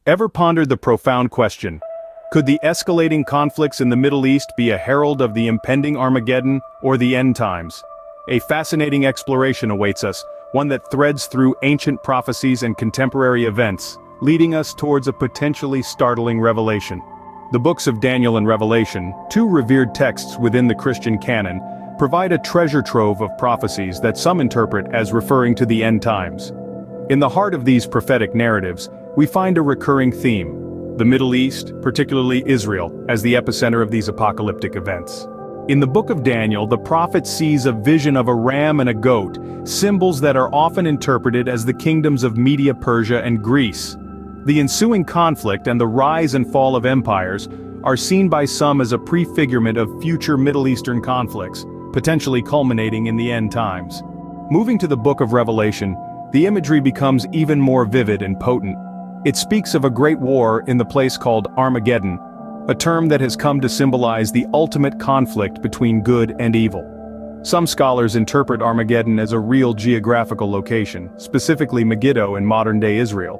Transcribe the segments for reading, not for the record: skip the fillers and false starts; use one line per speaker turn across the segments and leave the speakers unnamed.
Ever pondered the profound question, could the escalating conflicts in the Middle East be a herald of the impending Armageddon or the end times? A fascinating exploration awaits us, one that threads through ancient prophecies and contemporary events, leading us towards a potentially startling revelation. The books of Daniel and Revelation, two revered texts within the Christian canon, provide a treasure trove of prophecies that some interpret as referring to the end times. In the heart of these prophetic narratives, we find a recurring theme: the Middle East, particularly Israel, as the epicenter of these apocalyptic events. In the book of Daniel, the prophet sees a vision of a ram and a goat, symbols that are often interpreted as the kingdoms of Media, Persia, and Greece. The ensuing conflict and the rise and fall of empires are seen by some as a prefigurement of future Middle Eastern conflicts, potentially culminating in the end times. Moving to the book of Revelation, the imagery becomes even more vivid and potent. It speaks of a great war in the place called Armageddon, a term that has come to symbolize the ultimate conflict between good and evil. Some scholars interpret Armageddon as a real geographical location, specifically Megiddo in modern-day Israel.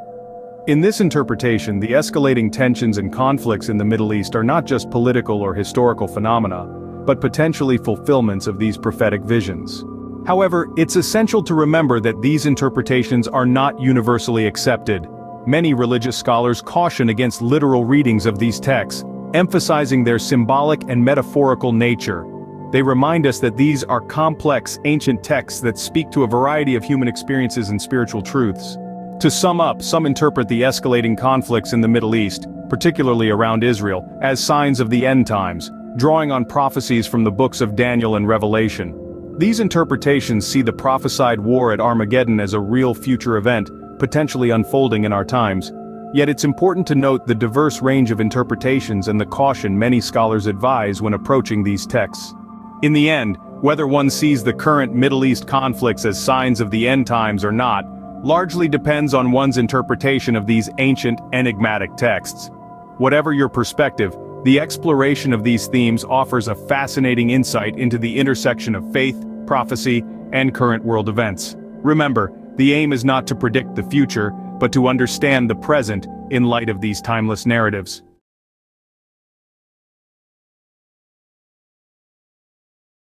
In this interpretation, the escalating tensions and conflicts in the Middle East are not just political or historical phenomena, but potentially fulfillments of these prophetic visions. However, it's essential to remember that these interpretations are not universally accepted. Many religious scholars caution against literal readings of these texts, emphasizing their symbolic and metaphorical nature. They remind us that these are complex, ancient texts that speak to a variety of human experiences and spiritual truths. To sum up, some interpret the escalating conflicts in the Middle East, particularly around Israel, as signs of the end times, drawing on prophecies from the books of Daniel and Revelation. These interpretations see the prophesied war at Armageddon as a real future event, potentially unfolding in our times. Yet it's important to note the diverse range of interpretations and the caution many scholars advise when approaching these texts. In the end, whether one sees the current Middle East conflicts as signs of the end times or not, largely depends on one's interpretation of these ancient, enigmatic texts. Whatever your perspective, the exploration of these themes offers a fascinating insight into the intersection of faith, prophecy, and current world events. Remember, the aim is not to predict the future, but to understand the present in light of these timeless narratives.